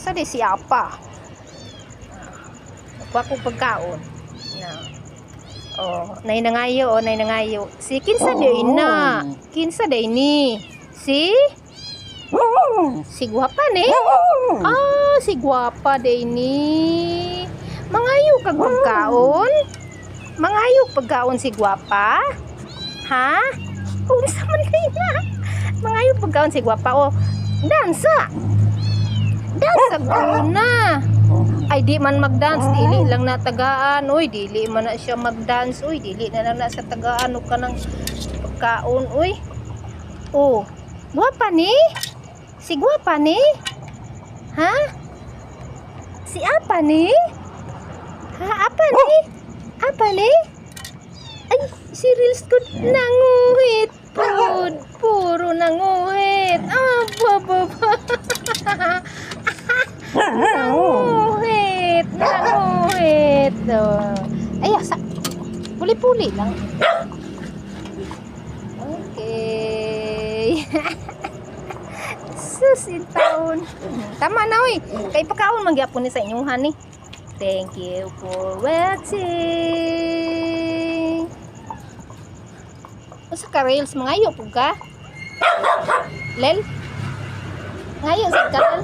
Sa di si apa. Kuha ko pagkaon. Na. Oh, nay nangayo, nay nangayo. Si kinsa day na? Kinsa day ni? Si gwapa ni? Ah, si gwapa day ni. Mangayo kag pagkaon? Mangayo pagkaon si gwapa? Ha? Unsa man kay na? Mangayo pagkaon si gwapa o dansa. Dansa guna. Ay di man magdance, dili lang na tagaan. Uy, dili man na siya magdance. Uy, dili na lang na sa tagaan o kanang pagkaon. Uy. Oh, gwapa ni? Si gwapa ni? Ha? Si apa ni? Ha, apa ni? Apa ni? Ay, si Reels ko nanguhit. Puro nanguhit. Aba. Nanguhit. Ay, puli-puli lang. Okay. Susitaon. Tama na, uy. Kay pagkaon magyapon ni sa inyong honey. Thank you for watching. Usa ka Reels, mangayo po ka? Lel? Ngayo sa kanal?